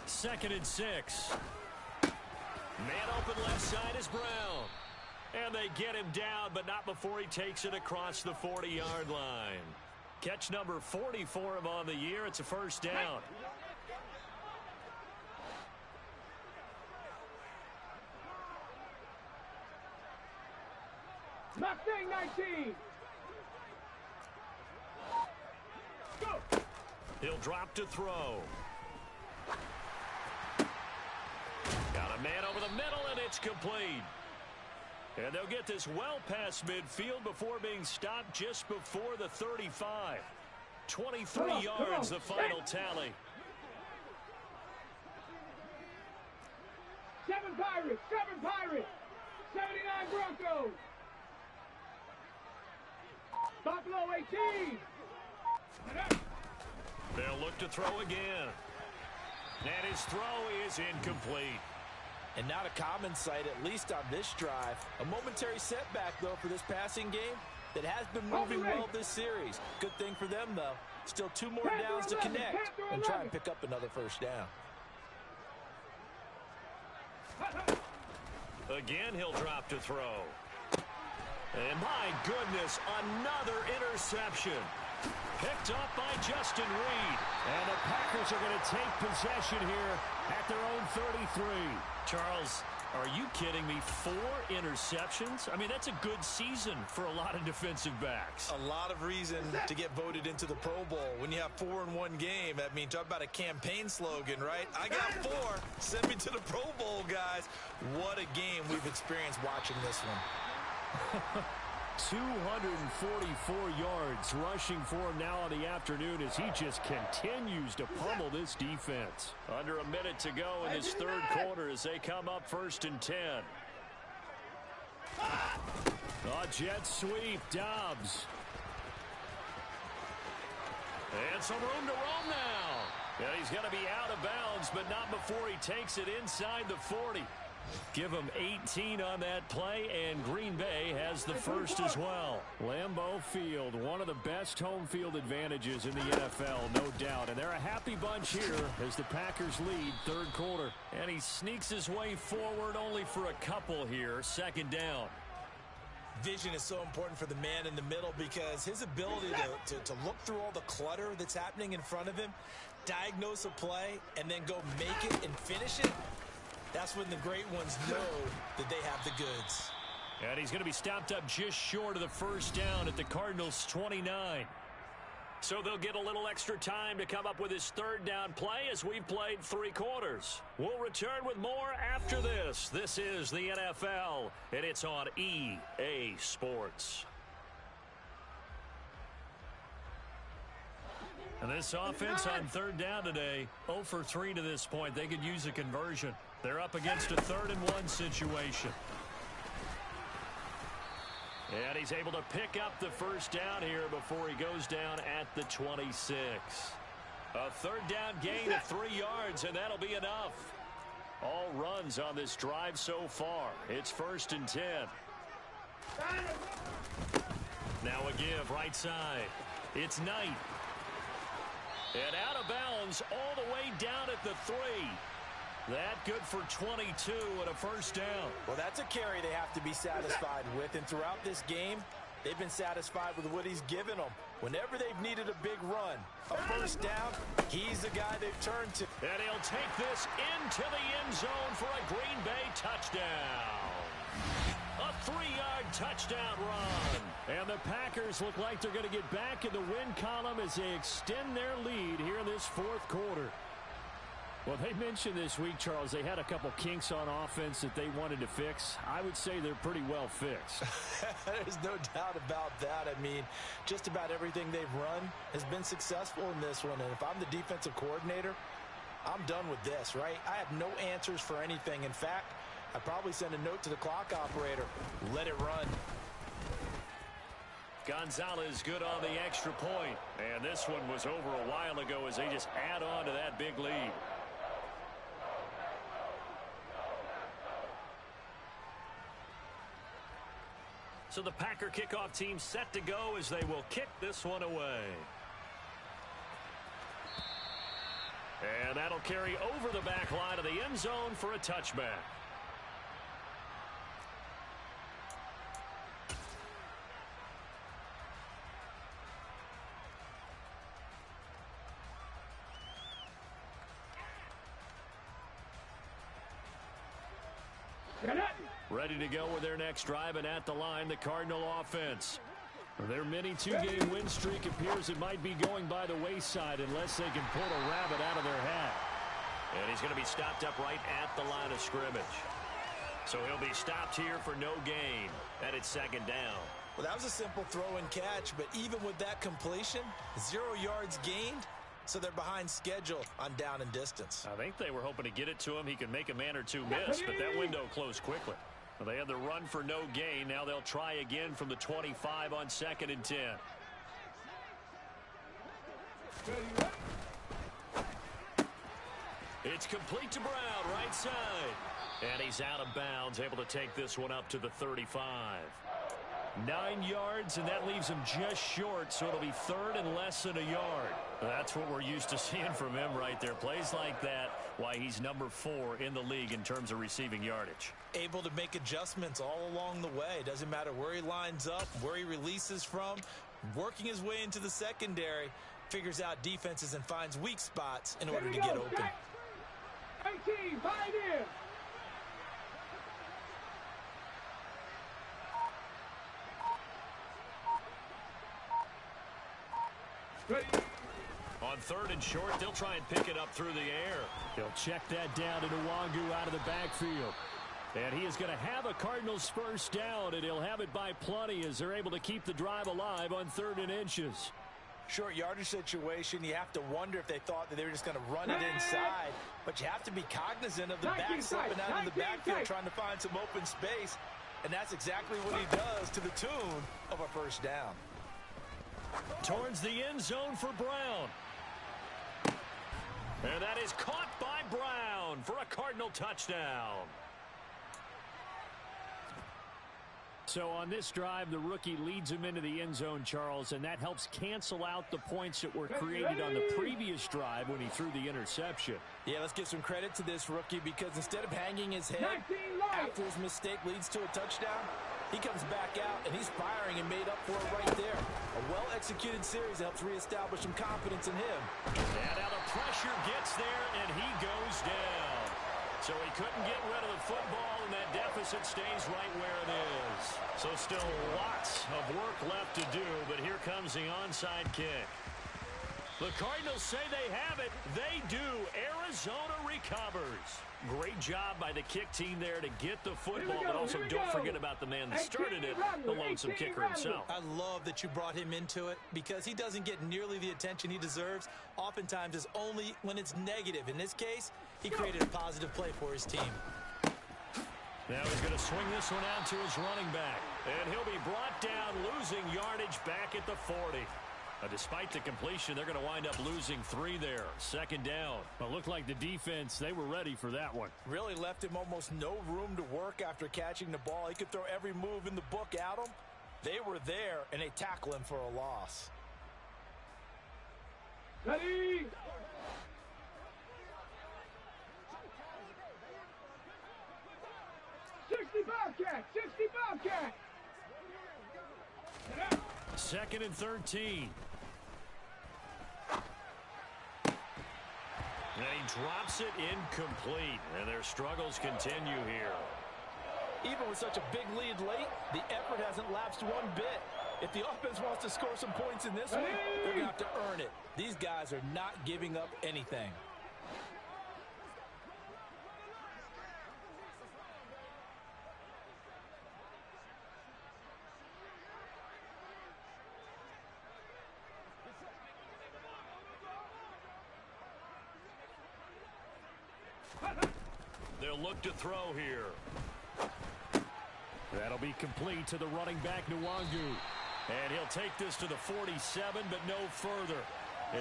S1: Second and 6. Man open left side is Brown. And they get him down, but not before he takes it across the 40-yard line. Catch number 40 for him on the year. It's a first down.
S4: Mustang 19. Go.
S1: He'll drop to throw. Got a man over the middle, and it's complete. And they'll get this well past midfield before being stopped just before the 35. 23 yards, the final tally.
S4: 7 Pirates, 7 Pirates, 79 Broncos. Buffalo 18.
S1: They'll look to throw again. And his throw is incomplete.
S3: And not a common sight, at least on this drive. A momentary setback, though, for this passing game that has been moving well this series. Good thing for them, though. Still 2 more downs to connect and try and pick up another first down.
S1: Again, he'll drop to throw. And my goodness, another interception. Picked up by Justin Reed.
S2: And the Packers are going to take possession here at their own 33.
S1: Charles, are you kidding me? 4 interceptions? I mean, that's a good season for a lot of defensive backs.
S3: A lot of reason to get voted into the Pro Bowl. When you have 4 in one game, I mean, talk about a campaign slogan, right? I got 4. Send me to the Pro Bowl, guys. What a game we've experienced watching this one.
S2: 244 yards rushing for him now on the afternoon as he just continues to pummel this defense.
S1: Under a minute to go in this third quarter as they come up 1st and 10.
S2: A jet sweep, Dobbs.
S1: And some room to roam now. And he's going to be out of bounds, but not before he takes it inside the 40. Give him 18 on that play, and Green Bay has the first as well.
S2: Lambeau Field, one of the best home field advantages in the NFL, no doubt. And they're a happy bunch here as the Packers lead third quarter.
S1: And he sneaks his way forward only for a couple here. 2nd down.
S3: Vision is so important for the man in the middle because his ability to look through all the clutter that's happening in front of him, diagnose a play, and then go make it and finish it. That's when the great ones know that they have the goods.
S1: And he's going to be stopped up just short of the first down at the Cardinals' 29. So they'll get a little extra time to come up with his 3rd down play as we've played 3 quarters. We'll return with more after this. This is the NFL, and it's on EA Sports. And this offense on 3rd down today, 0 for 3 to this point. They could use a conversion. They're up against a 3rd and 1 situation. And he's able to pick up the first down here before he goes down at the 26. A 3rd down gain of 3 yards, and that'll be enough. All runs on this drive so far. It's 1st and 10. Now a give right side. It's Knight. And out of bounds all the way down at the 3. That good for 22 and a first down.
S3: Well, that's a carry they have to be satisfied with. And throughout this game, they've been satisfied with what he's given them. Whenever they've needed a big run, a first down, he's the guy they've turned to.
S1: And he'll take this into the end zone for a Green Bay touchdown. A 3-yard touchdown run.
S2: And the Packers look like they're going to get back in the win column as they extend their lead here in this 4th quarter. Well, they mentioned this week, Charles, they had a couple kinks on offense that they wanted to fix. I would say they're pretty well fixed.
S3: There's no doubt about that. I mean, just about everything they've run has been successful in this one. And if I'm the defensive coordinator, I'm done with this, right? I have no answers for anything. In fact, I'd probably send a note to the clock operator. Let it run.
S1: Gonzalez good on the extra point. And this one was over a while ago as they just add on to that big lead. So the Packer kickoff team set to go as they will kick this one away. And that'll carry over the back line of the end zone for a touchback.
S2: Ready to go with their next drive, and at the line, the Cardinal offense. Their mini two-game win streak appears it might be going by the wayside unless they can pull a rabbit out of their hat.
S1: And he's going to be stopped up right at the line of scrimmage. So he'll be stopped here for no gain. And it's second down.
S3: Well, that was a simple throw and catch, but even with that completion, 0 yards gained, so they're behind schedule on down and distance.
S2: I think they were hoping to get it to him. He could make a man or two miss, but that window closed quickly. Well, they had the run for no gain. Now they'll try again from the 25 on 2nd and 10.
S1: It's complete to Brown, right side. And he's out of bounds, able to take this one up to the 35.
S2: 9 yards, and that leaves him just short, so it'll be 3rd and less than a yard. That's what we're used to seeing from him right there. Plays like that, why he's number 4 in the league in terms of receiving yardage.
S3: Able to make adjustments all along the way. Doesn't matter where he lines up, where he releases from. Working his way into the secondary, figures out defenses and finds weak spots in order to get open.
S4: 18, bind in.
S1: On 3rd and short, they'll try and pick it up through the air.
S2: He'll check that down to Nwangu out of the backfield. And he is going to have a Cardinals first down, and he'll have it by plenty as they're able to keep the drive alive on 3rd and inches.
S3: Short yardage situation, you have to wonder if they thought that they were just going to run it inside. But you have to be cognizant of the back slipping out of the backfield trying to find some open space. And that's exactly what he does to the tune of a first down.
S1: Towards the end zone for Brown. And that is caught by Brown for a Cardinal touchdown.
S2: So on this drive, the rookie leads him into the end zone, Charles, and that helps cancel out the points that were created on the previous drive when he threw the interception.
S3: Yeah, let's give some credit to this rookie because instead of hanging his head after his mistake leads to a touchdown, he comes back out and he's firing and made up for it right there. A well-executed series helps reestablish some confidence in him.
S1: And now the pressure gets there and he goes down. So he couldn't get rid of the football, and that deficit stays right where it is. So still lots of work left to do, but here comes the onside kick. The Cardinals say they have it. They do. Arizona recovers. Great job by the kick team there to get the football, but also don't forget about the man that started it, the lonesome kicker himself.
S3: I love that you brought him into it because he doesn't get nearly the attention he deserves. Oftentimes it's only when it's negative. In this case, he created a positive play for his team.
S1: Now he's going to swing this one out to his running back, and he'll be brought down, losing yardage back at the 40. Despite the completion, they're going to wind up losing 3 there. Second down.
S2: Well, it looked like the defense, they were ready for that one.
S3: Really left him almost no room to work after catching the ball. He could throw every move in the book at him. They were there, and they tackle him for a loss.
S4: Ready? Bobcat, 60 Bobcat.
S2: 2nd and 13.
S1: And he drops it incomplete, and their struggles continue here.
S3: Even with such a big lead late, the effort hasn't lapsed one bit. If the offense wants to score some points in this one, they're going to have to earn it. These guys are not giving up anything.
S1: They'll look to throw here.
S2: That'll be complete to the running back, Nwangu.
S1: And he'll take this to the 47, but no further,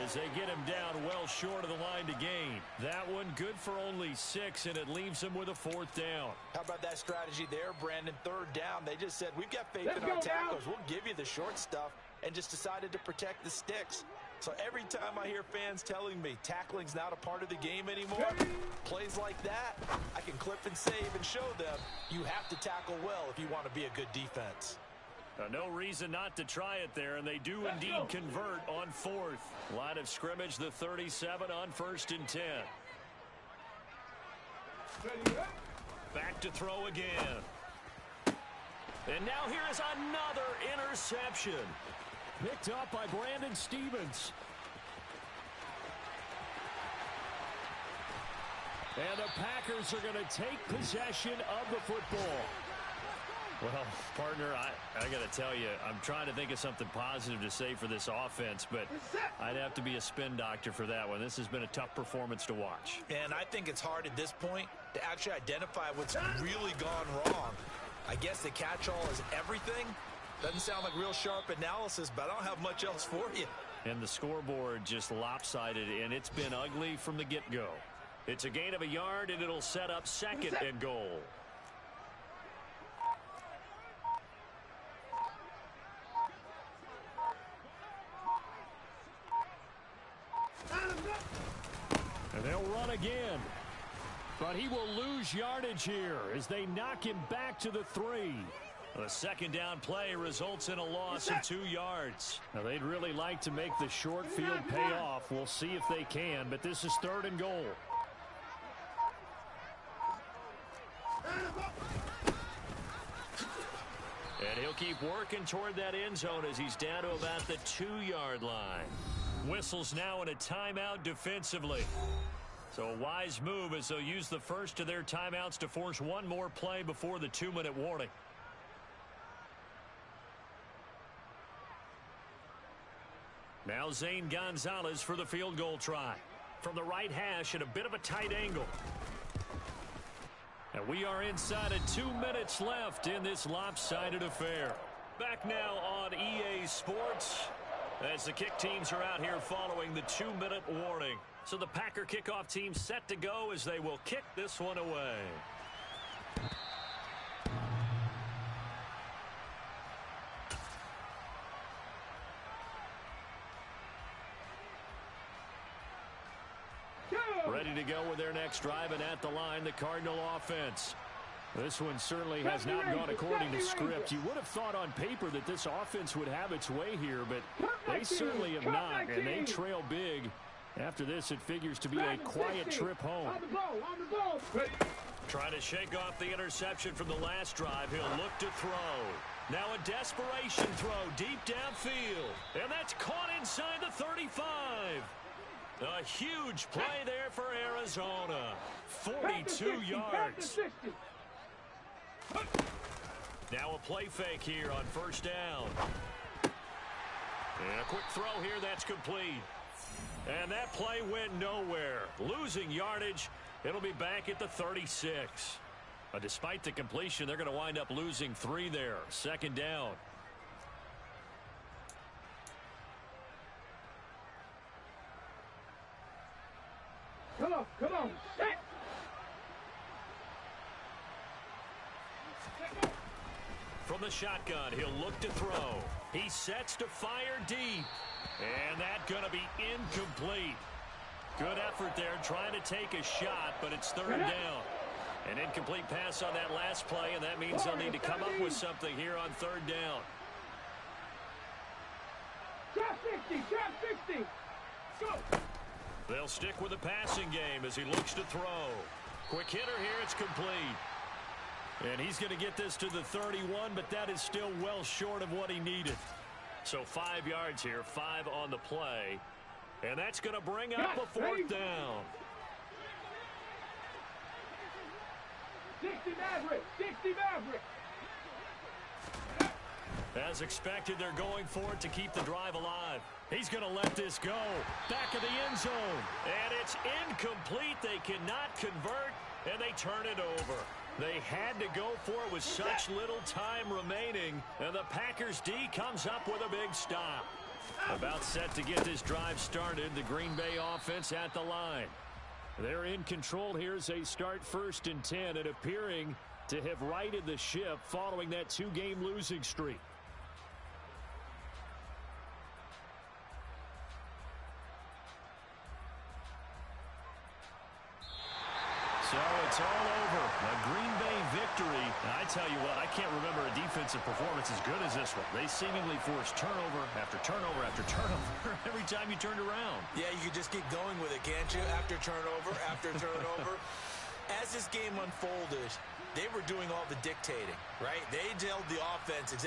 S1: as they get him down well short of the line to gain. That one good for only 6, and it leaves him with a 4th down.
S3: How about that strategy there, Brandon? 3rd down. They just said, we've got faith in our tackles. We'll give you the short stuff, and just decided to protect the sticks. So every time I hear fans telling me tackling's not a part of the game anymore, plays like that, I can clip and save and show them you have to tackle well if you want to be a good defense.
S1: No reason not to try it there, and they do indeed convert on 4th. Line of scrimmage, the 37 on 1st and 10. Back to throw again. And now here is another interception.
S2: Picked up by Brandon Stevens. And the Packers are going to take possession of the football.
S1: Well, partner, I got to tell you, I'm trying to think of something positive to say for this offense, but I'd have to be a spin doctor for that one. This has been a tough performance to watch.
S3: And I think it's hard at this point to actually identify what's really gone wrong. I guess the catch-all is everything. Doesn't sound like real sharp analysis, but I don't have much else for you.
S1: And the scoreboard just lopsided, and it's been ugly from the get-go. It's a gain of a yard, and it'll set up second and goal.
S2: And they'll run again. But he will lose yardage here as they knock him back to the 3.
S1: The second down play results in a loss of 2 yards.
S2: Now, they'd really like to make the short field pay off. We'll see if they can, but this is 3rd and goal.
S1: And he'll keep working toward that end zone as he's down to about the 2-yard line. Whistles now in a timeout defensively. So a wise move as they'll use the first of their timeouts to force one more play before the 2-minute warning. Now Zane Gonzalez for the field goal try. From the right hash at a bit of a tight angle. And we are inside of 2 minutes left in this lopsided affair. Back now on EA Sports as the kick teams are out here following the 2-minute warning. So the Packer kickoff team set to go as they will kick this one away. Ready to go with their next drive, and at the line, the Cardinal offense.
S2: This one certainly has not gone according to script. You would have thought on paper that this offense would have its way here, but they certainly have not, and they trail big. After this, it figures to be a quiet trip home.
S1: Trying to shake off the interception from the last drive. He'll look to throw. Now a desperation throw deep downfield. And that's caught inside the 35. A huge play there for Arizona. 42 yards. Now a play fake here on first down. And a quick throw here that's complete. And that play went nowhere. Losing yardage. It'll be back at the 36. Despite the completion, they're going to wind up losing 3 there. Second down.
S4: Come on, set.
S1: From the shotgun, he'll look to throw. He sets to fire deep. And that's going to be incomplete. Good effort there trying to take a shot, but it's third down. An incomplete pass on that last play, and that means they'll need to come up with something here on third down.
S4: Drop 60. Go.
S1: They'll stick with the passing game as he looks to throw. Quick hitter here, it's complete. And he's going to get this to the 31, but that is still well short of what he needed. So 5 yards here, 5 on the play. And that's going to bring up a fourth down.
S4: 60 Maverick.
S1: As expected, they're going for it to keep the drive alive. He's going to let this go. Back of the end zone. And it's incomplete. They cannot convert, and they turn it over. They had to go for it with such little time remaining, and the Packers D comes up with a big stop. About set to get this drive started, the Green Bay offense at the line. They're in control here as they start 1st and 10 and appearing to have righted the ship following that 2-game losing streak. So it's all over. A Green Bay victory. And I tell you what, I can't remember a defensive performance as good as this one. They seemingly forced turnover after turnover after turnover every time you turned around.
S3: Yeah, you could just keep going with it, can't you? After turnover, after turnover. As this game unfolded, they were doing all the dictating, right? They told the offense exactly